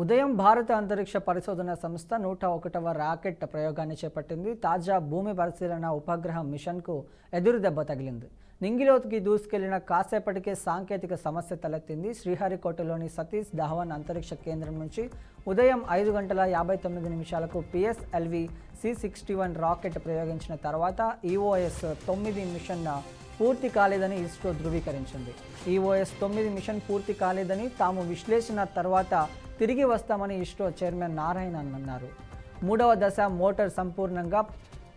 ఉదయం భారత అంతరిక్ష పరిశోధన సంస్థ 101వ రాకెట్ ప్రయోగాన్ని చేపట్టింది. తాజా భూమి పరిశీలన ఉపగ్రహం మిషన్కు ఎదురుదెబ్బ తగిలింది. నింగిలోకి దూసుకెళ్లిన కాసేపటికే సాంకేతిక సమస్య తలెత్తింది. శ్రీహరికోటలోని సతీష్ ధావన్ అంతరిక్ష కేంద్రం నుంచి ఉదయం 5:59 పిఎస్ఎల్వి C-61 రాకెట్ ప్రయోగించిన తర్వాత EOS 9 మిషన్ పూర్తి కాలేదని ఇస్రో ధృవీకరించింది. EOS 9 మిషన్ పూర్తి కాలేదని, తాము విశ్లేషణ తర్వాత తిరిగి వస్తామని ఇస్రో చైర్మన్ నారాయణన్ అన్నారు. 3వ దశ మోటార్ సంపూర్ణంగా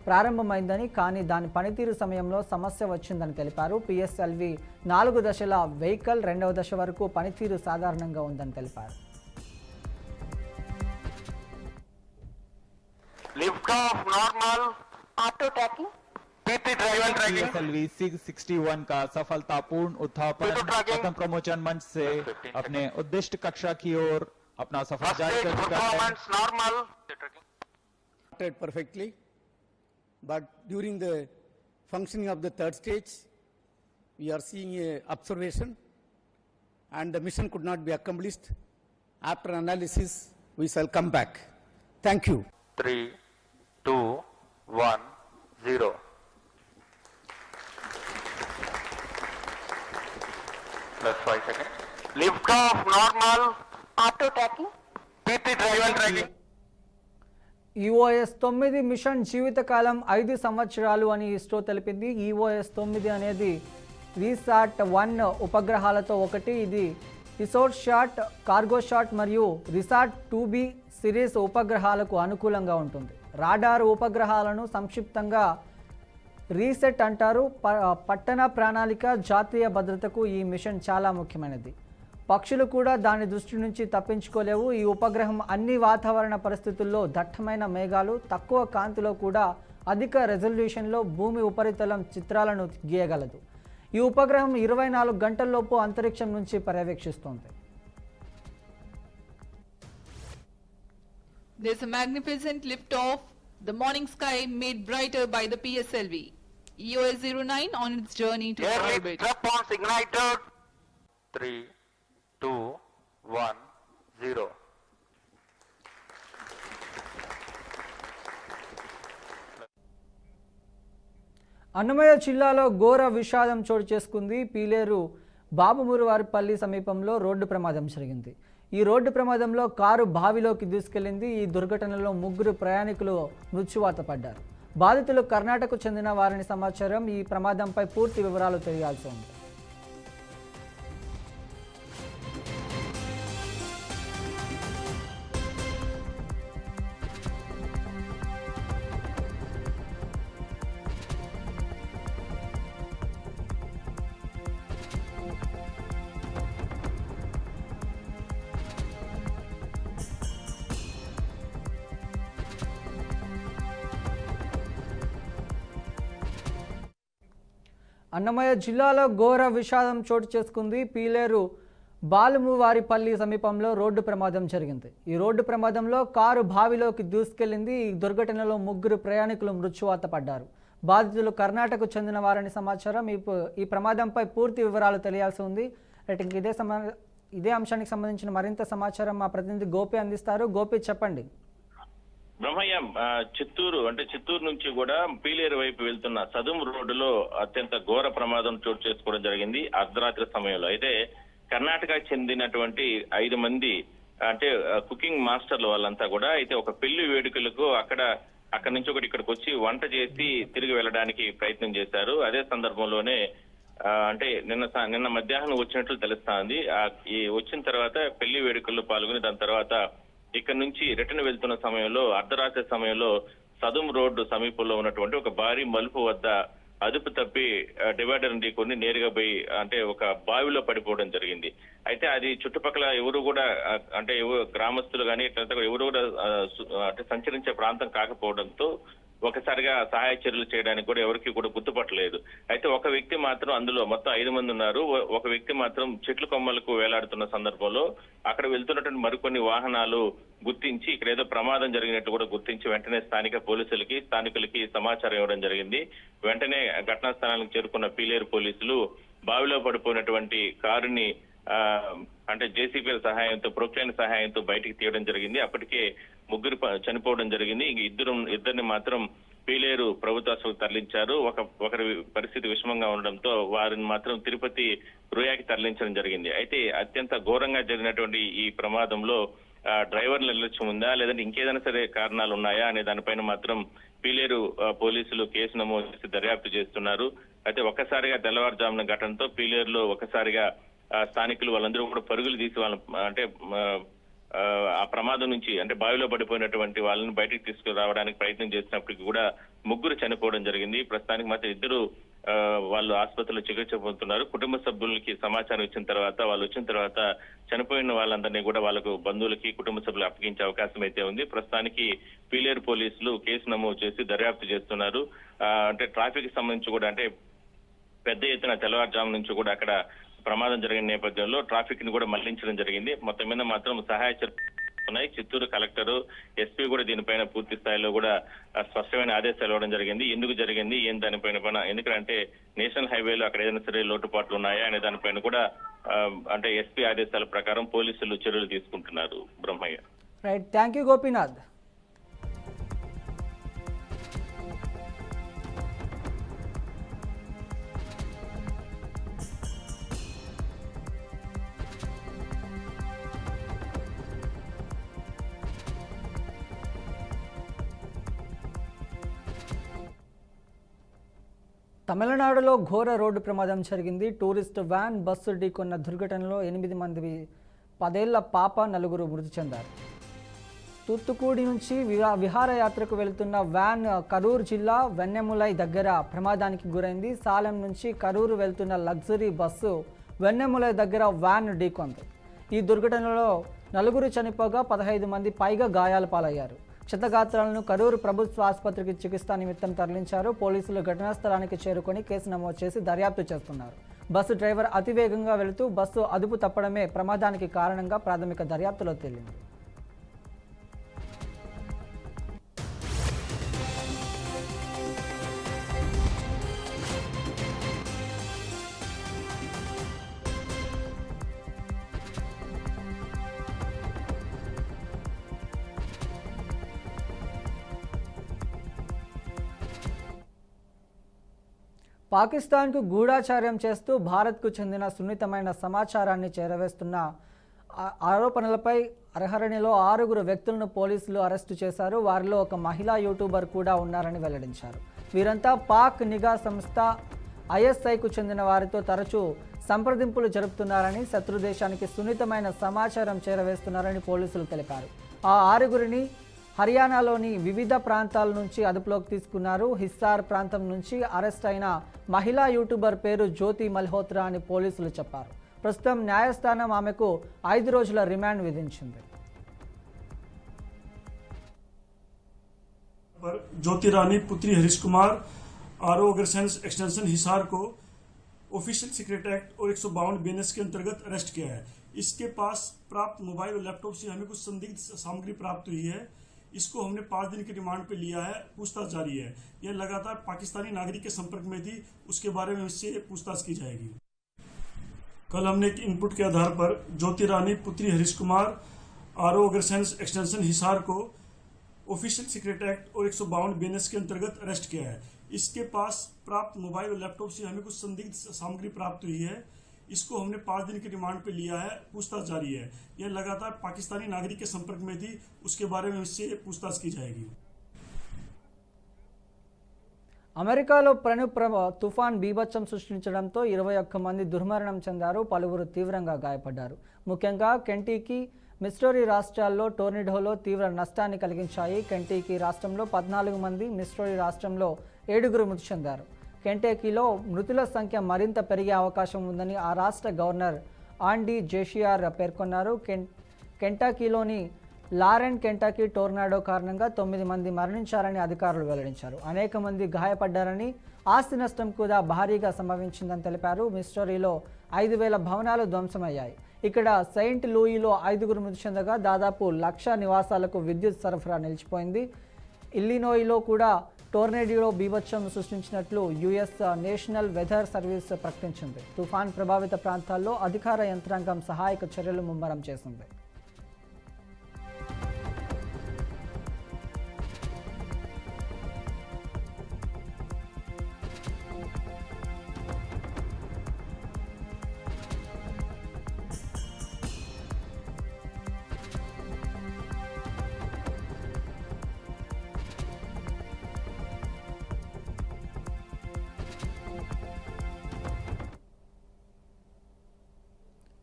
ప్రారంభమైందని, కానీ దాని పనితీరు సమయంలో సమస్య వచ్చిందని తెలిపారు. పిఎస్ఎల్వి 4 దశల వెహికల్ 2వ దశ వరకు పనితీరు సాధారణంగా ఉందని తెలిపారు. Lift off normal. Auto tracking. PT driver tracking. PSLV C-61 का सफलतापूर्ण उत्थापन प्रथम प्रमोचन मंच से अपने उद्दिष्ट कक्षा की ओर अपना सफर जारी कर चुका है. Performance normal. Perfectly, but during the functioning of the third stage, we are seeing a observation, and the mission could not be accomplished. After analysis, we shall come back. Thank you. 3, 2, 1, 0. Plus 5 seconds. Lift off normal. Auto tracking. PT driver tracking. EOS 9 machine జీవితకాలం 5 సంవత్సరాలు అని ఇస్రో తెలిపింది. EOS 9 అనేది రీసాట్ 1 ఉపగ్రహాలతో ఒకటి. ఇది ఇసోర్షాట్, కార్గోషాట్ మరియు RISAT 2B series ఉపగ్రహాలకు అనుకూలంగా ఉంటుంది. రాడార్ ఉపగ్రహాలను సంక్షిప్తంగా రీసెట్ అంటారు. పట్టణ ప్రణాళిక, జాతీయ భద్రతకు ఈ మిషన్ చాలా ముఖ్యమైనది. పక్షులు కూడా దాని దృష్టి నుంచి తప్పించుకోలేవు. ఈ ఉపగ్రహం అన్ని వాతావరణ పరిస్థితుల్లో, దట్టమైన మేఘాలు, తక్కువ కాంతిలో కూడా అధిక రెజల్యూషన్లో భూమి ఉపరితలం చిత్రాలను గీయగలదు. ఈ ఉపగ్రహం 24 గంటల్లోపు అంతరిక్షం నుంచి పర్యవేక్షిస్తుంది. There's a magnificent lift-off. The morning sky made brighter by the PSLV. EOS 09 on its journey to Airlift orbit. response ignited. 3, 2, 1, 0. Annamayya జిల్లాలో ఘోర విషాదం చోటు చేసుకుంది. పీలేరు బాబుమురువారిపల్లి సమీపంలో రోడ్డు ప్రమాదం జరిగింది. ఈ రోడ్డు ప్రమాదంలో కారు బావిలోకి దూసుకెళ్లింది. ఈ దుర్ఘటనలో 3 ప్రయాణికులు మృత్యువాత పడ్డారు. బాధితులు కర్ణాటకకు చెందిన వారిని సమాచారం. ఈ ప్రమాదంపై పూర్తి వివరాలు తెలియాల్సి ఉంది. అన్నమయ్య జిల్లాలో ఘోర విషాదం చోటు చేసుకుంది. పీలేరు బాలుమువారిపల్లి సమీపంలో రోడ్డు ప్రమాదం జరిగింది. ఈ రోడ్డు ప్రమాదంలో కారు బావిలోకి దూసుకెళ్లింది. ఈ దుర్ఘటనలో 3 ప్రయాణికులు మృత్యువాత పడ్డారు. బాధితులు కర్ణాటకకు చెందిన వారని సమాచారం. ఈ ప్రమాదంపై పూర్తి వివరాలు తెలియాల్సి ఉంది. ఇదే అంశానికి సంబంధించిన మరింత సమాచారం మా ప్రతినిధి గోపి అందిస్తారు. గోపి, చెప్పండి. బ్రహ్మయ్య, చిత్తూరు నుంచి కూడా పీలేరు వైపు వెళ్తున్న సదుం రోడ్డులో అత్యంత ఘోర ప్రమాదం చోటు చేసుకోవడం జరిగింది అర్ధరాత్రి సమయంలో. అయితే కర్ణాటకకు చెందినటువంటి 5 మంది కుకింగ్ మాస్టర్లు వాళ్ళంతా కూడా అయితే ఒక పెళ్లి వేడుకలకు అక్కడి నుంచి ఇక్కడికి వచ్చి వంట చేసి తిరిగి వెళ్ళడానికి ప్రయత్నం చేశారు. అదే సందర్భంలోనే నిన్న మధ్యాహ్నం వచ్చినట్లు తెలుస్తోంది. ఈ వచ్చిన తర్వాత పెళ్లి వేడుకల్లో పాల్గొని దాని తర్వాత ఇక్కడ నుంచి రిటర్న్ వెళ్తున్న సమయంలో అర్ధరాత్రి సమయంలో సదుం రోడ్డు సమీపంలో ఉన్నటువంటి ఒక భారీ మలుపు వద్ద అదుపు తప్పి డివైడర్ ఢీకొని నేరుగా పోయి ఒక బావిలో పడిపోవడం జరిగింది. అయితే అది చుట్టుపక్కల ఎవరు కూడా గ్రామస్తులు కానీ ఎవరు కూడా సంచరించే ప్రాంతం కాకపోవడంతో ఒకసారిగా సహాయ చర్యలు చేయడానికి కూడా ఎవరికి కూడా గుర్తుపట్టలేదు. అయితే ఒక వ్యక్తి మాత్రం, అందులో మొత్తం 5 మంది ఉన్నారు, ఒక వ్యక్తి మాత్రం చెట్ల కొమ్మలకు వేలాడుతున్న సందర్భంలో అక్కడ వెళ్తున్నటువంటి మరికొన్ని వాహనాలు గుర్తించి ఇక్కడ ఏదో ప్రమాదం జరిగినట్టు కూడా గుర్తించి వెంటనే స్థానికులకి సమాచారం ఇవ్వడం జరిగింది. వెంటనే ఘటనా స్థలానికి చేరుకున్న పీలేరు పోలీసులు బావిలో పడిపోయినటువంటి కారుని అంటే జేసీబీల సహాయంతో ప్రొక్లైన్ సహాయంతో బయటికి తీయడం జరిగింది. అప్పటికే ముగ్గురు చనిపోవడం జరిగింది. ఇద్దరిని మాత్రం పీలేరు ప్రభుత్వ ఆసుపత్రికి తరలించారు. ఒకరి పరిస్థితి విషమంగా ఉండడంతో వారిని మాత్రం తిరుపతి రుయాకి తరలించడం జరిగింది. అయితే అత్యంత ఘోరంగా జరిగినటువంటి ఈ ప్రమాదంలో డ్రైవర్ నిర్లక్ష్యం ఉందా లేదంటే ఇంకేదైనా సరే కారణాలు ఉన్నాయా అనే దానిపైన మాత్రం పీలేరు పోలీసులు కేసు నమోదు చేసి దర్యాప్తు చేస్తున్నారు. అయితే ఒక్కసారిగా తెల్లవారుజామున ఘటనతో పీలేరులో ఒక్కసారిగా స్థానికులు వాళ్ళందరూ కూడా పరుగులు తీసి అంటే ఆ ప్రమాదం నుంచి అంటే బావిలో పడిపోయినటువంటి వాళ్ళని బయటకు తీసుకురావడానికి ప్రయత్నం చేసినప్పటికీ కూడా ముగ్గురు చనిపోవడం జరిగింది. ప్రస్తుతానికి మాత్రం ఇద్దరు వాళ్ళు ఆసుపత్రిలో చికిత్స పొందుతున్నారు. కుటుంబ సభ్యులకి సమాచారం ఇచ్చిన తర్వాత వాళ్ళు వచ్చిన తర్వాత చనిపోయిన వాళ్ళందరినీ కూడా వాళ్ళకు బంధువులకి కుటుంబ సభ్యులు అప్పగించే అవకాశం అయితే ఉంది. ప్రస్తుతానికి పీలేరు పోలీసులు కేసు నమోదు చేసి దర్యాప్తు చేస్తున్నారు. అంటే ట్రాఫిక్ సంబంధించి కూడా అంటే పెద్ద ఎత్తున తెల్లవారుజాము నుంచి కూడా అక్కడ ప్రమాదం జరిగిన నేపథ్యంలో ట్రాఫిక్ ని కూడా మళ్లించడం జరిగింది. మొత్తం మీద మాత్రం సహాయ చర్యలు ఉన్నాయి. చిత్తూరు కలెక్టర్ ఎస్పీ కూడా దీనిపైన పూర్తి స్థాయిలో కూడా స్పష్టమైన ఆదేశాలు ఇవ్వడం జరిగింది. ఎందుకు జరిగింది ఏం దానిపైన ఎందుకంటే నేషనల్ హైవేలో అక్కడ ఏదైనా సరే లోటుపాట్లు ఉన్నాయా అనే దానిపైన కూడా అంటే ఎస్పీ ఆదేశాల ప్రకారం పోలీసులు చర్యలు తీసుకుంటున్నారు. Brahmaiah. Right, thank you Gopinath. తమిళనాడులో ఘోర రోడ్డు ప్రమాదం జరిగింది. టూరిస్ట్ వ్యాన్ బస్సు ఢీకొన్న దుర్ఘటనలో 8 మంది 10 ఏళ్ల పాప 4 మృతి చెందారు. తూత్తుకూడి నుంచి విహారయాత్రకు వెళుతున్న వ్యాన్ కరూరు జిల్లా వెన్నెములై దగ్గర ప్రమాదానికి గురైంది. సాలెం నుంచి కరూరు వెళ్తున్న లగ్జరీ బస్సు వెన్నెములై దగ్గర వ్యాన్ ఢీకొంది. ఈ దుర్ఘటనలో 4 చనిపోగా 15 మంది పైగా గాయాల పాలయ్యారు. క్షతగాత్రాలను కరూరు ప్రభుత్వ ఆసుపత్రికి చికిత్స నిమిత్తం తరలించారు. పోలీసులు ఘటనా స్థలానికి చేరుకొని కేసు నమోదు చేసి దర్యాప్తు చేస్తున్నారు. బస్సు డ్రైవర్ అతివేగంగా వెళుతూ బస్సు అదుపు తప్పడమే ప్రమాదానికి కారణంగా ప్రాథమిక దర్యాప్తులో తేలింది. పాకిస్తాన్కు గూఢాచార్యం చేస్తూ భారత్కు చెందిన సున్నితమైన సమాచారాన్ని చేరవేస్తున్న ఆరోపణలపై అర్హరణిలో 6 వ్యక్తులను పోలీసులు అరెస్టు చేశారు. వారిలో ఒక మహిళా యూట్యూబర్ కూడా ఉన్నారని వెల్లడించారు. వీరంతా పాక్ నిఘా సంస్థ ఐఎస్ఐకు చెందిన వారితో తరచూ సంప్రదింపులు జరుపుతున్నారని, శత్రు దేశానికి సున్నితమైన సమాచారం చేరవేస్తున్నారని పోలీసులు తెలిపారు. ఆ 6 హర్యానాలోని వివిధ ప్రాంతాల నుంచి అదుపులోకి తీసుకున్నారు. హిస్సార్ ప్రాంతం నుంచి అరెస్ట్ అయిన మహిళా యూట్యూబర్ పేరు జ్యోతి మల్హోత్రా అని పోలీసులు చెప్పారు. ప్రస్తుతం న్యాయస్థానం ఆమెకు 5 రోజుల రిమాండ్ విధించింది. ज्योति रानी पुत्री हरीश कुमार आरओ अग्रसेन एक्सटेंशन हिसार को ऑफिशियल सीक्रेट एक्ट और 152 बीएनएस के अंतर्गत अरेस्ट किया है. इसके पास प्राप्त मोबाइल और लैपटॉप से हमें कुछ संदिग्ध सामग्री प्राप्त हुई है. इसको हमने 5 दिन के रिमांड पे लिया है. पूछताछ जारी है. यह लगातार पाकिस्तानी नागरिक के संपर्क में थी. उसके बारे में इससे पूछताछ की जाएगी. कल हमने एक इनपुट के आधार पर ज्योति रानी पुत्री हरीश कुमार आरओ अग्रसेन एक्सटेंशन हिसार को ऑफिशियल सीक्रेट एक्ट और 152 बीएनएस के अंतर्गत अरेस्ट किया है. इसके पास प्राप्त मोबाइल और लैपटॉप से हमें कुछ संदिग्ध सामग्री प्राप्त हुई है. इसको हमने 5 दिन के रिमांड पे लिया है. पूछताछ जारी है. यह लगातार पाकिस्तानी नागरिक के संपर्क में थी. उसके बारे में इससे पूछताछ की जाएगी. అమెరికాలో తుఫాన్ బీభత్సం సృష్టించడంతో 21 మంది దుర్మరణం చెందారు. పలువురు తీవ్రంగా గాయపడ్డారు. ముఖ్యంగా కెంటకీ, మిస్సౌరీ రాష్ట్రాల్లో టోర్నడోలో తీవ్ర నష్టాన్ని కలిగించాయి. కెంటకీ రాష్ట్రంలో 14 మంది, మిస్సౌరీ రాష్ట్రంలో 7 మృతి చెందారు. కెంటకీలో మృతుల సంఖ్య మరింత పెరిగే అవకాశం ఉందని ఆ రాష్ట్ర గవర్నర్ ఆండీ జేషియార్ పేర్కొన్నారు. కెంటకీలోని లారెన్ కెంటకీ టోర్నాడో కారణంగా 9 మంది మరణించారని అధికారులు వెల్లడించారు. అనేక మంది గాయపడ్డారని, ఆస్తి నష్టం కూడా భారీగా సంభవించిందని తెలిపారు. మిస్సౌరీలో 5,000 భవనాలు ధ్వంసమయ్యాయి. ఇక్కడ సెయింట్ లూయిలో 5 మృతి చెందగా దాదాపు 1,00,000 నివాసాలకు విద్యుత్ సరఫరా నిలిచిపోయింది. ఇల్లినోయిలో కూడా టోర్నేడో బీభత్సం సృష్టించినట్లు యుఎస్ నేషనల్ వెదర్ సర్వీస్ ప్రకటించింది. తుఫాన్ ప్రభావిత ప్రాంతాల్లో అధికార యంత్రాంగం సహాయక చర్యలు ముమ్మరం చేసింది.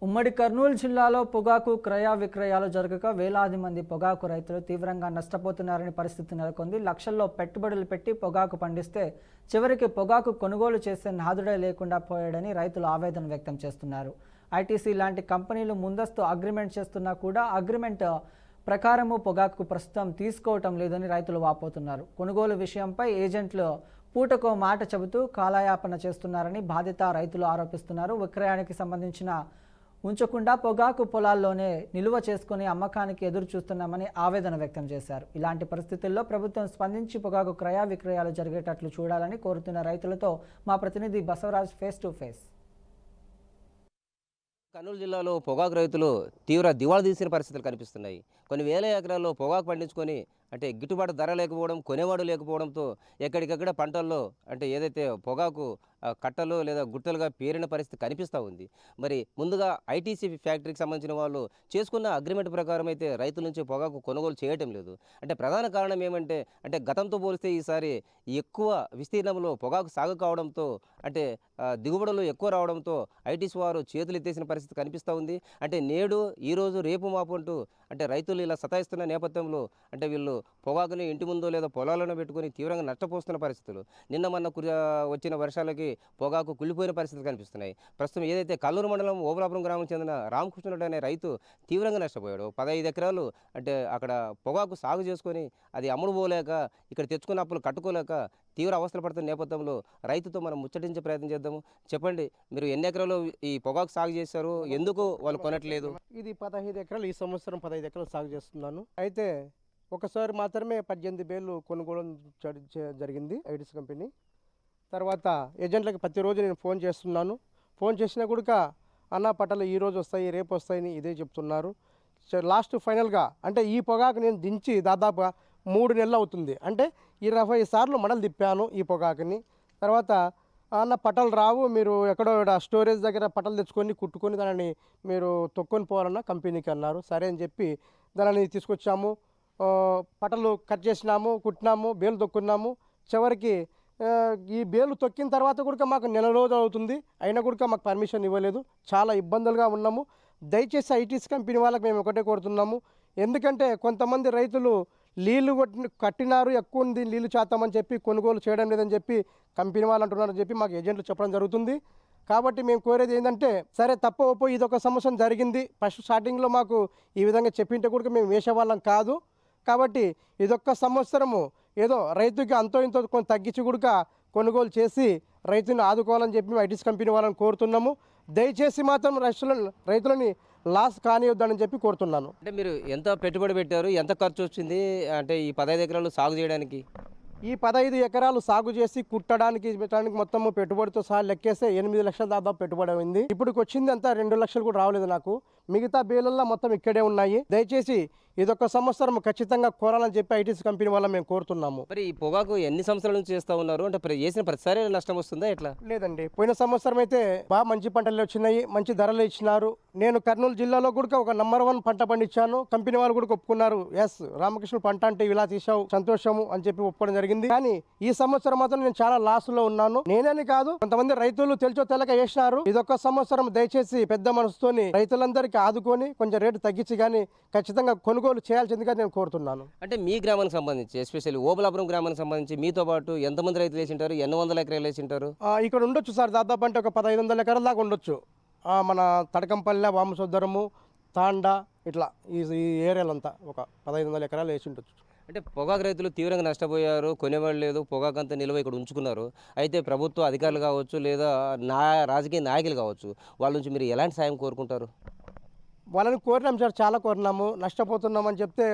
ఉమ్మడి కర్నూలు జిల్లాలో పొగాకు క్రయ విక్రయాలు జరగక వేలాది మంది పొగాకు రైతులు తీవ్రంగా నష్టపోతున్నారని పరిస్థితి నెలకొంది. లక్షల్లో పెట్టుబడులు పెట్టి పొగాకు పండిస్తే చివరికి పొగాకు కొనుగోలు చేసే నాదుడే లేకుండా పోయాడని రైతులు ఆవేదన వ్యక్తం చేస్తున్నారు. ఐటీసీ లాంటి కంపెనీలు ముందస్తు అగ్రిమెంట్ చేస్తున్నా కూడా అగ్రిమెంట్ ప్రకారము పొగాకు ప్రస్తుతం తీసుకోవటం లేదని రైతులు వాపోతున్నారు. కొనుగోలు విషయంపై ఏజెంట్లు పూటకో మాట చెబుతూ కాలయాపన చేస్తున్నారని బాధిత రైతులు ఆరోపిస్తున్నారు. విక్రయానికి సంబంధించిన ఉంచకుండా పొగాకు పొలాల్లోనే నిలువ చేసుకుని అమ్మకానికి ఎదురు చూస్తున్నామని ఆవేదన వ్యక్తం చేశారు. ఇలాంటి పరిస్థితుల్లో ప్రభుత్వం స్పందించి పొగాకు క్రయ విక్రయాలు జరిగేటట్లు చూడాలని కోరుతున్న రైతులతో మా ప్రతినిధి Basavaraj face to face. Kurnool జిల్లాలో పొగాకు రైతులు తీవ్ర దివాళా తీసిన పరిస్థితులు కనిపిస్తున్నాయి. కొన్ని వేల ఎకరాల్లో పొగాకు పండించుకొని అంటే గిట్టుబాటు ధర లేకపోవడం, కొనేవాడు లేకపోవడంతో ఎక్కడికక్కడ పంటల్లో అంటే ఏదైతే పొగాకు కట్టలు లేదా గుట్టలుగా పేరిన పరిస్థితి కనిపిస్తూ ఉంది. మరి ముందుగా ఐటీసీ ఫ్యాక్టరీకి సంబంధించిన వాళ్ళు చేసుకున్న అగ్రిమెంట్ ప్రకారం అయితే రైతుల నుంచి పొగాకు కొనుగోలు చేయటం లేదు. అంటే ప్రధాన కారణం ఏమంటే గతంతో పోలిస్తే ఈసారి ఎక్కువ విస్తీర్ణంలో పొగాకు సాగు కావడంతో అంటే దిగుబడులు ఎక్కువ రావడంతో ఐటీసీ వారు చేతులు ఎత్తేసిన పరిస్థితి కనిపిస్తూ ఉంది. అంటే నేడు ఈరోజు రేపు మాపు అంటూ అంటే రైతులు ఇలా సతాయిస్తున్న నేపథ్యంలో అంటే వీళ్ళు పొగాకుని ఇంటి ముందో లేదా పొలాలను పెట్టుకుని తీవ్రంగా నష్టపోస్తున్న పరిస్థితులు. నిన్న మొన్న వచ్చిన వర్షాలకి పొగాకు కుళ్ళిపోయిన పరిస్థితులు కనిపిస్తున్నాయి. ప్రస్తుతం ఏదైతే కల్లూరు మండలం ఓబులాపురం గ్రామం చెందిన రామకృష్ణుడు అనే రైతు తీవ్రంగా నష్టపోయాడు. 15 ఎకరాలు అంటే అక్కడ పొగాకు సాగు చేసుకొని అది అమ్ముడు పోలేక ఇక్కడ తెచ్చుకున్న అప్పులు కట్టుకోలేక తీవ్ర అవస్థలు పడుతున్న నేపథ్యంలో రైతుతో మనం ముచ్చటించే ప్రయత్నం చేద్దాము. చెప్పండి, మీరు ఎన్ని ఎకరాలు ఈ పొగాకు సాగు చేశారు, ఎందుకు వాళ్ళు కొనట్లేదు? ఇది 15 ఎకరాలు, ఈ సంవత్సరం 15 ఎకరాలు సాగు చేస్తున్నాను. అయితే ఒకసారి మాత్రమే 18,000 కొనుగోలు జరిగింది ఐటీసీ కంపెనీ. తర్వాత ఏజెంట్లకి ప్రతిరోజు నేను ఫోన్ చేస్తున్నాను. ఫోన్ చేసినా కూడా అన్న పట్టలు ఈరోజు వస్తాయి, రేపు వస్తాయని ఇదే చెప్తున్నారు. లాస్ట్ ఫైనల్గా అంటే ఈ పొగాకు నేను దించి దాదాపుగా 3 నెలలు అవుతుంది. అంటే 20 సార్లు మడలు తిప్పాను ఈ పొగాకుని. తర్వాత అన్న పట్టలు రావు, మీరు ఎక్కడో స్టోరేజ్ దగ్గర పట్టలు తెచ్చుకొని కుట్టుకొని దానిని మీరు తొక్కొని పోవాలన్న కంపెనీకి అన్నారు. సరే అని చెప్పి దానిని తీసుకొచ్చాము, పట్టలు కట్ చేసినాము, కుట్టినాము, బేలు తొక్కున్నాము. చివరికి ఈ బేలు తొక్కిన తర్వాత కూడా మాకు నెల రోజులు అవుతుంది, అయినా కూడా మాకు పర్మిషన్ ఇవ్వలేదు. చాలా ఇబ్బందులుగా ఉన్నాము. దయచేసి ఐటీసీ కంపెనీ వాళ్ళకి మేము ఒకటే కోరుతున్నాము. ఎందుకంటే కొంతమంది రైతులు నీళ్లు కట్టినారు, ఎక్కువ ఉంది నీళ్లు చేస్తామని చెప్పి కొనుగోలు చేయడం లేదని చెప్పి కంపెనీ వాళ్ళు అంటున్నారని చెప్పి మాకు ఏజెంట్లు చెప్పడం జరుగుతుంది. కాబట్టి మేము కోరేది ఏంటంటే సరే తప్ప ఒప్పో ఇదొక సంవత్సరం జరిగింది. ఫస్ట్ స్టార్టింగ్లో మాకు ఈ విధంగా చెప్పింటే కూడా మేము వేసేవాళ్ళం కాదు. కాబట్టి ఇదొక్క సంవత్సరము ఏదో రైతుకి అంతో ఇంతో కొంచెం తగ్గించి కూడా కొనుగోలు చేసి రైతుని ఆదుకోవాలని చెప్పి మేము ఐటీసీ కంపెనీ వాళ్ళని కోరుతున్నాము. దయచేసి మాత్రం రైతులని లాస్ కానివద్దని చెప్పి కోరుతున్నాను. అంటే మీరు ఎంత పెట్టుబడి పెట్టారు, ఎంత ఖర్చు వచ్చింది అంటే ఈ 15 ఎకరాలు సాగు చేయడానికి? ఈ 15 ఎకరాలు సాగు చేసి కుట్టడానికి పెట్టడానికి మొత్తం పెట్టుబడితో సహా లెక్కేస్తే 8 లక్షల దాదాపు పెట్టుబడి అయింది. ఇప్పటికి వచ్చింది అంతా 2 లక్షలు కూడా రావలేదు నాకు. మిగతా బేలల్లో మొత్తం ఇక్కడే ఉన్నాయి. దయచేసి ఇదొక సంవత్సరం ఖచ్చితంగా కోరాలని చెప్పి ఐటీసీ కంపెనీ వల్ల మేము కోరుతున్నాము. మరి ఈ పొగాకు ఎన్ని సంవత్సరాల నుంచి చేస్తూ ఉన్నారు? అంటే చేసిన ప్రతిసారి నష్టం వస్తుందా ఎట్లా? లేదండి, పోయిన సంవత్సరం అయితే బాగా మంచి పంటలు వచ్చినాయి, మంచి ధరలు ఇచ్చినారు. నేను కర్నూలు జిల్లాలో కూడా ఒక నెంబర్ 1 పంట పండించాను. కంపెనీ వాళ్ళు కూడా ఒప్పుకున్నారు, ఎస్ రామకృష్ణ పంట అంటే ఇలా తీసావు, సంతోషము అని చెప్పి ఒప్పుకోవడం జరిగింది. కానీ ఈ సంవత్సరం మాత్రం నేను చాలా లాస్ లో ఉన్నాను. నేనని కాదు, కొంతమంది రైతులు తెలుసో తెలక వేసినారు. ఇదొక సంవత్సరం దయచేసి పెద్ద మనసుతోని రైతులందరికీ ఆదుకొని కొంచెం రేటు తగ్గించి కానీ ఖచ్చితంగా కొనుగోలు చేయాల్సిందిగా నేను కోరుతున్నాను. అంటే మీ గ్రామానికి సంబంధించి ఎస్పెషల్లీ ఓబులాపురం గ్రామానికి సంబంధించి మీతో పాటు ఎంతమంది రైతులు వేసింటారు, ఎన్ని వందల ఎకరాలు వేసింటారు? ఇక్కడ ఉండొచ్చు సార్, దాదాపు అంటే ఒక 1500 ఎకరాల దాకా ఉండొచ్చు. మన తడకంపల్లె, వామసోద్దరము, తాండా ఇట్లా ఈ ఏరియాలంతా ఒక 1500 ఎకరాలు వేసి ఉండొచ్చు. అంటే పొగాకు రైతులు తీవ్రంగా నష్టపోయారు, కొనేవాళ్ళు లేదు, పొగాకు అంతా నిల్వ ఇక్కడ ఉంచుకున్నారు. అయితే ప్రభుత్వ అధికారులు కావచ్చు లేదా రాజకీయ నాయకులు కావచ్చు, వాళ్ళ నుంచి మీరు ఎలాంటి సాయం కోరుకుంటారు? వాళ్ళని కోరినాం సార్, చాలా కోరినాము. నష్టపోతున్నామని చెప్తే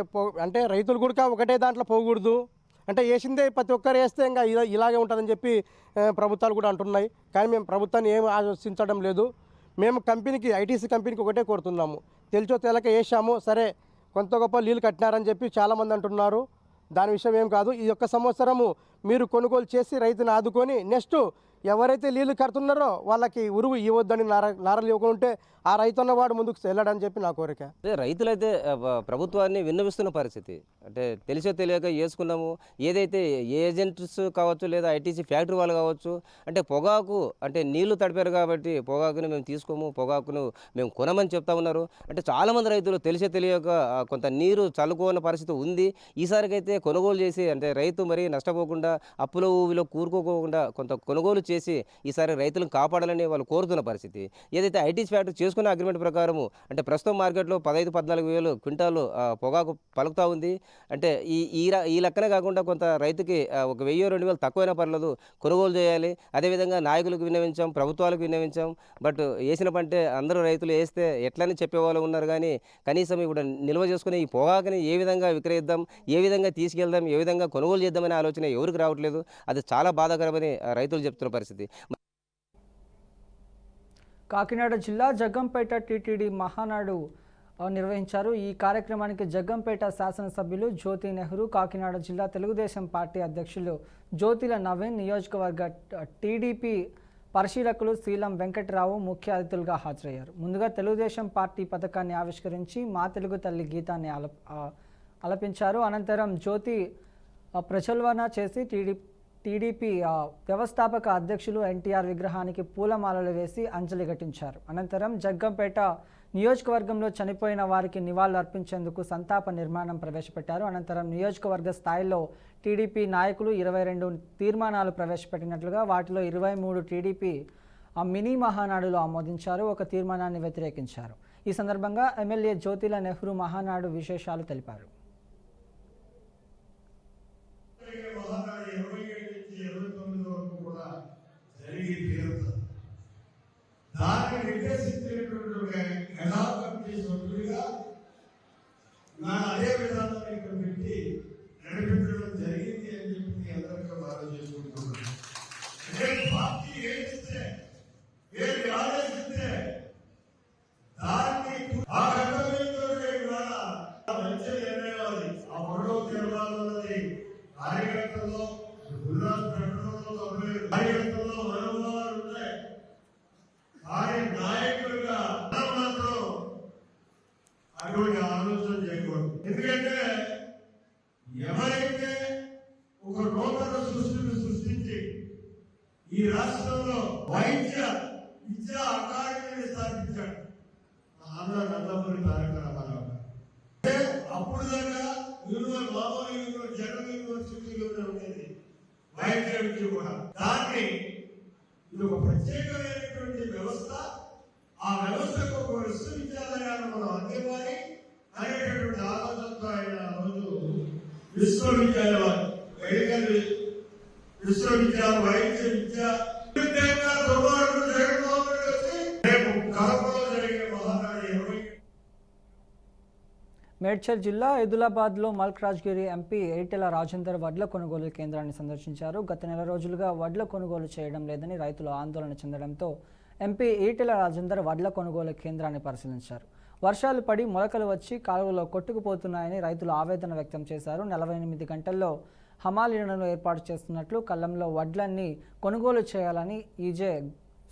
అంటే రైతులు కూడా ఒకటే దాంట్లో పోకూడదు, అంటే వేసిందే ప్రతి ఒక్కరు వేస్తే ఇంకా ఇలాగే ఉంటుందని చెప్పి ప్రభుత్వాలు కూడా అంటున్నాయి. కానీ మేము ప్రభుత్వాన్ని ఏం ఆలోచించడం లేదు. మేము కంపెనీకి ఐటీసీ కంపెనీకి ఒకటే కోరుతున్నాము, తెలిసో తెలక వేసాము సరే కొంత గొప్ప నీళ్ళు కట్టినారని చెప్పి చాలామంది అంటున్నారు. దాని విషయం ఏం కాదు. ఈ యొక్క సంవత్సరము మీరు కొనుగోలు చేసి రైతుని ఆదుకొని నెక్స్ట్ ఎవరైతే నీళ్లు కడుతున్నారో వాళ్ళకి ఉరువు ఇవ్వద్దని నారలు ఇవ్వకుంటే ఆ రైతు అన్నవాడు ముందుకు వెళ్ళాడని చెప్పి నా కోరిక. అదే రైతులైతే ప్రభుత్వాన్ని విన్నవిస్తున్న పరిస్థితి. అంటే తెలిసో తెలియక వేసుకున్నాము. ఏదైతే ఏజెంట్స్ కావచ్చు లేదా ఐటీసీ ఫ్యాక్టరీ వాళ్ళు కావచ్చు, అంటే పొగాకు అంటే నీళ్లు తడిపారు కాబట్టి పొగాకుని మేము తీసుకోము, పొగాకును మేము కొనమని చెప్తా ఉన్నారు. అంటే చాలామంది రైతులు తెలిసో తెలియక కొంత నీరు చల్లుకోని పరిస్థితి ఉంది. ఈసారికైతే కొనుగోలు చేసి అంటే రైతు మరి నష్టపోకుండా అప్పుల ఊవిలో కూరుకోకుండా కొంత కొనుగోలు చేసి ఈసారి రైతులను కాపాడాలని వాళ్ళు కోరుతున్న పరిస్థితి. ఏదైతే ఐటీసీ ఫ్యాక్టరీ చేసుకున్న అగ్రిమెంట్ ప్రకారము అంటే ప్రస్తుతం మార్కెట్లో 15-14 వేలు క్వింటాలు పొగాకు పలుకుతూ ఉంది. అంటే ఈ లెక్కనే కాకుండా కొంత రైతుకి 1000-2000 తక్కువైనా పర్లేదు కొనుగోలు చేయాలి. అదేవిధంగా నాయకులకు విన్నవించాం, ప్రభుత్వాలకు విన్నవించాం. బట్ వేసిన పంటే అందరూ రైతులు వేస్తే ఎట్లని చెప్పేవాళ్ళు ఉన్నారు. కానీ కనీసం ఇప్పుడు నిల్వ చేసుకుని ఈ పొగాకుని ఏ విధంగా విక్రయిద్దాం, ఏ విధంగా తీసుకెళ్దాం, ఏ విధంగా కొనుగోలు చేద్దామనే ఆలోచన ఎవరికి రావట్లేదు. అది చాలా బాధాకరమని రైతులు చెప్తున్న పరిస్థితి. కాకినాడ జిల్లా జగ్గంపేట టీటీడీ మహానాడు నిర్వహించారు. ఈ కార్యక్రమానికి జగ్గంపేట శాసనసభ్యులు జ్యోతి నెహ్రూ, కాకినాడ జిల్లా తెలుగుదేశం పార్టీ అధ్యక్షులు జ్యోతిల నవీన్, నియోజకవర్గ టీడీపీ పరిశీలకులు శీలం వెంకటరావు ముఖ్య అతిథులుగా హాజరయ్యారు. ముందుగా తెలుగుదేశం పార్టీ పథకాన్ని ఆవిష్కరించి మా తెలుగు తల్లి గీతాన్ని ఆలపించారు. అనంతరం జ్యోతి ప్రజ్వలన చేసి టీడీపీ వ్యవస్థాపక అధ్యక్షులు ఎన్టీఆర్ విగ్రహానికి పూలమాలలు వేసి అంజలి ఘటించారు. అనంతరం జగ్గంపేట నియోజకవర్గంలో చనిపోయిన వారికి నివాళులు అర్పించేందుకు సంతాప నిర్మాణం ప్రవేశపెట్టారు. అనంతరం నియోజకవర్గ స్థాయిలో టీడీపీ నాయకులు 22 తీర్మానాలు ప్రవేశపెట్టినట్లుగా వాటిలో 23 టీడీపీ మినీ మహానాడులో ఆమోదించారు. ఒక తీర్మానాన్ని వ్యతిరేకించారు. ఈ సందర్భంగా ఎమ్మెల్యే జ్యోతిల నెహ్రూ మహానాడు విశేషాలు తెలిపారు. దాన్ని నిర్దేశించినటువంటి యథాకమిటీ సభ్యుడిగా అదే విధానాన్ని ఇక్కడ పెట్టి నడిపించడం జరిగింది అని చెప్పి అందరికీ బాధ చేసుకుంటున్నాను. పార్టీ ఏమిస్తే ఏది ఆలోచిస్తే దాన్ని ఆ కర్తవ్యంతో మంచి నిర్ణయాలు ఆ పొడవు తీర్మానాలన్నది కార్యకర్తల్లో కార్యకర్తల్లో మనోభావాలు ఉంటాయి. కానీ నాయకులుగా మాత్రం అటువంటి ఆలోచన చేయకూడదు. ఎందుకంటే ఎవరైతే ఒక నూతన సృష్టిని సృష్టించి ఈ రాష్ట్రంలో వైద్య విద్యా అకాడమీని స్థాపించాడు ఆంధ్ర నందమూరి తారక రామారావు. అప్పుడు దాకా మామూలు జనరల్ యూనివర్సిటీలోనే ఉండేది వైద్య విద్య కూడా. దాన్ని ఇది ఒక ప్రత్యేకమైనటువంటి వ్యవస్థ. ఆ వ్యవస్థకు ఒక విశ్వవిద్యాలయాన్ని మనం అందివ్వాలి అనేటటువంటి ఆలోచనతో ఆయన రోజు విశ్వవిద్యాలయం మెడికల్ విశ్వవిద్యాలయం వైద్య విద్య దుర్మార్గుడు జగన్మోహన్ రెడ్డి వచ్చి రేపు కడపలో జరిగే మహానాడు 20. మేడ్చల్ జిల్లా ఎదులాబాద్లో మల్క్రాజ్గిరి ఎంపీ ఈటెల రాజేందర్ వడ్ల కొనుగోలు కేంద్రాన్ని సందర్శించారు. గత నెల రోజులుగా వడ్ల కొనుగోలు చేయడం లేదని రైతులు ఆందోళన చెందడంతో ఎంపీ ఈటెల రాజేందర్ వడ్ల కొనుగోలు కేంద్రాన్ని పరిశీలించారు. వర్షాలు పడి మొలకలు వచ్చి కాలువలో కొట్టుకుపోతున్నాయని రైతులు ఆవేదన వ్యక్తం చేశారు. 48 గంటల్లో హమాలీలను ఏర్పాటు చేస్తున్నట్లు, కళ్ళంలో వడ్లన్నీ కొనుగోలు చేయాలని ఈజే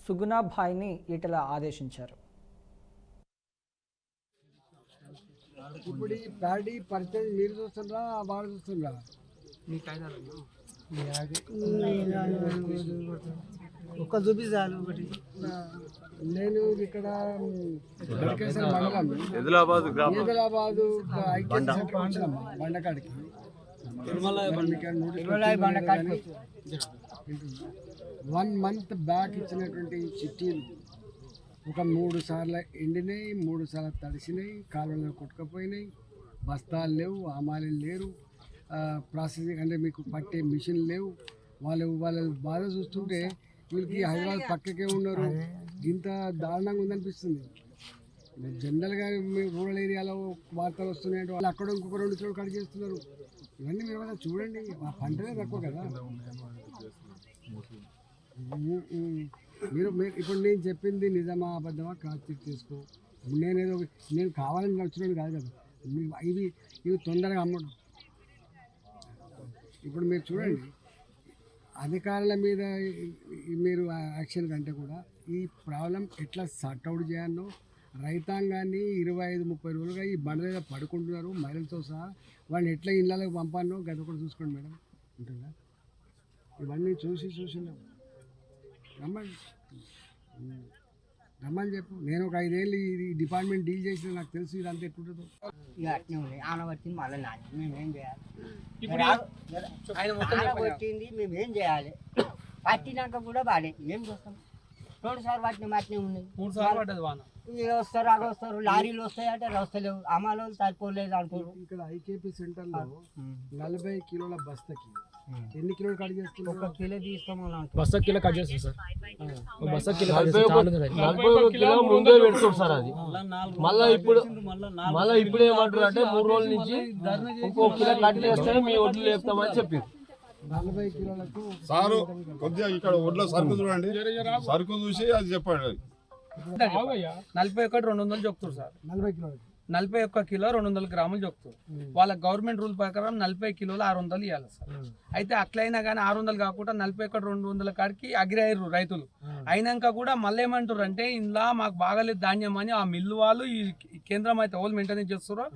సుగుణాభాయ్ని ఈటెల ఆదేశించారు. ఇప్పుడు ఈ ప్యాడీ పరిచయం మీరు చూస్తుండ్రా వాళ్ళు చూస్తుండ్రా? ఒక్క చూపిస్తాను ఒకటి. నేను ఇక్కడ మండలం ఎదిలాబాదు బండకాడికి 1 month బ్యాక్ ఇచ్చినటువంటి చిట్టీలు ఒక 3 సార్లు ఎండినాయి, 3 సార్లు తడిసినాయి, కాలువలో కొట్టుకపోయినాయి, బస్తాలు లేవు, ఆమాలీలు లేరు, ప్రాసెసింగ్ అంటే మీకు పట్టే మిషన్ లేవు. వాళ్ళ బాధ చూస్తుంటే వీళ్ళకి హైదరాబాద్ పక్కకే ఉన్నారు, ఇంత దారుణంగా ఉందనిపిస్తుంది. జనరల్గా రూరల్ ఏరియాలో వార్తలు వస్తున్నాయంటే వాళ్ళు అక్కడ ఇంకొక 2 చోట్ల కట్ చేస్తున్నారు. ఇవన్నీ మీరు ఏమైనా చూడండి, ఆ పంటనే తక్కువ కదా. మీరు ఇప్పుడు నేను చెప్పింది నిజమా అబద్ధమా క్రాస్ చెక్ చేసుకో. నేను కావాలని వచ్చినట్టు కాదు కదా. ఇవి తొందరగా అమ్మడం. ఇప్పుడు మీరు చూడండి, అధికారుల మీద మీరు యాక్షన్ కంటే కూడా ఈ ప్రాబ్లం ఎట్లా సార్ట్అవుట్ చేయాలో రైతాంగాన్ని 25-30 రోజులుగా ఈ బండ మీద పడుకుంటున్నారు మహిళలతో సహా. వాళ్ళని ఎట్లా ఇళ్ళకి పంపానో గది కూడా చూసుకోండి మేడం. ఉంటుందా? ఇవన్నీ చూసినాం. రమ్మని చెప్పు. నేను ఒక 5 ఏళ్ళు ఈ డిపార్ట్మెంట్ డీల్ చేసిన, నాకు తెలుసు ఇదంతా ఎట్లుంటుందో. ఇక అట్నే ఉన్నాయి. ఆనబట్టింది మళ్ళీ నాది, మేమేం చేయాలి? ఆనబట్టింది మేమేం చేయాలి? పట్టినాక కూడా బాడే ఏం చేస్తాం? 2 సార్లు పట్టిన మాటనే ఉన్నాయి. 3 సార్లు పడ్డది వాన. ఇవి వస్తారు, అవి వస్తారు, లారీలు వస్తాయంటే వస్తలేవు, అమలు సరిపోలేదు అంటారు. ఇక్కడ ఐకేపీ సెంటర్లో 40 కిలోల బస్తకి ఎన్ని కిలోలు కట్ చేస్తున్నారు? 1 కిలో తీసుకోమని బస్తా కిలో కట్ చేస్తుంది సార్. బస్తా కిలో 41 కిలో ముందే పెడుతుంది సార్. అది మళ్ళీ ఇప్పుడు ఏమంటారు అంటే 3 రోజుల నుంచి ఇంకో కిలో కట్ చేస్తేనే మీ ఒడ్లు లేపుతామని చెప్పారు. 40 కిలోలకు సారు కొద్దిగా ఇక్కడ ఒడ్ల సరుకు చూడండి, సరుకు చూసి అది చెప్పండి. 41 200 చెప్తారు సార్. 40 కిలోలు 41 కిలో 200 గ్రాములు చెప్తారు. వాళ్ళ గవర్నమెంట్ రూల్ ప్రకారం 40 కిలోలు 600 ఇవ్వాలి సార్. అయితే అట్లయినా కానీ 600 కాకుండా 41 200 కాడికి అగ్రయ్యారు రైతులు. అయినాక కూడా మళ్ళీ ఏమంటారు అంటే ఇందులో మాకు బాగాలేదు ధాన్యం అని ఆ మిల్లు వాళ్ళు ఈ కేంద్రం అయితే వాళ్ళు మెయింటెనెన్స్ చేస్తారో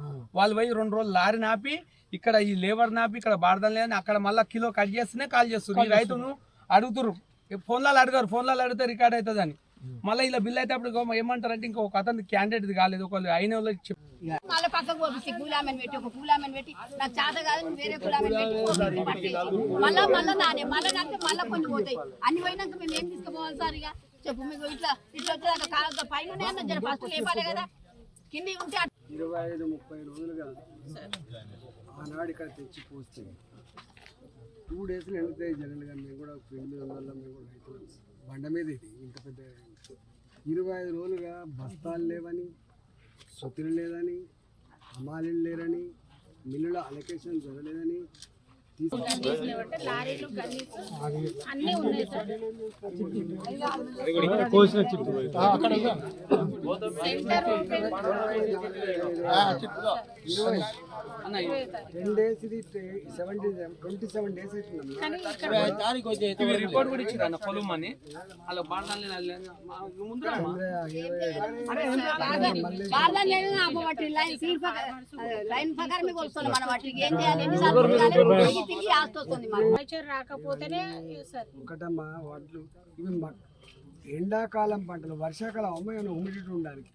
వాళ్ళు పోయి 2 రోజులు లారీ నాపి ఇక్కడ ఈ లేబర్ నాపి ఇక్కడ బారదం లేదని అక్కడ మళ్ళీ కిలో కట్ చేస్తేనే కాల్ చేస్తారు. ఈ రైతును అడుగుతారు, ఫోన్లలో అడిగారు, ఫోన్లలో అడిగితే రికార్డ్ అవుతుంది అని. మళ్ళీ ఇలా బిల్ అయితే అప్పుడు ఏమంటారంటే ఇంకొక అతను క్యాండిడేట్ కాలేదు, ఒకళ్ళు అయిన వాళ్ళకి మళ్ళీ పక్కకు పంపిస్తే కూలామెన్ పెట్టి ఒక కూలామెన్ పెట్టి నాకు చేత కాదు వేరే కూలామెన్ పెట్టి మళ్ళీ నానే మళ్ళీ కొన్ని పోతాయి. అన్ని పోయినాక మేము ఏం తీసుకుపోవాలి సార్? ఇక చెప్పు మీకు ఇట్లా వచ్చేదాకా కాలంతో పైన జర ఫస్ట్ లేపాలి కదా, కింది ఉంటే 25-30 రోజులుగా ఆనాడు ఇక్కడ తెచ్చి పోస్తే 2 డేస్లో ఎండుతాయి జనరల్గా. మేము కూడా ఫీల్డ్ మీద వల్ల మేము కూడా రైతులు బండ మీద ఇది ఇంత పెద్ద 25 రోజులుగా బస్తాలు లేవని, సొత్తులు లేదని, హమాలీలు లేరని, మిల్లుల అలొకేషన్ జరగలేదని రిపోర్ట్ కూడా ఇచ్చారు పొలం అని అలా బాడదాన్ని రాకపోతేనే ఒకటమ్మా వడ్లు ఇవి ఎండాకాలం పంటలు, వర్షాకాలం అమ్మాయి హ్యూమిడిటీ ఉండడానికి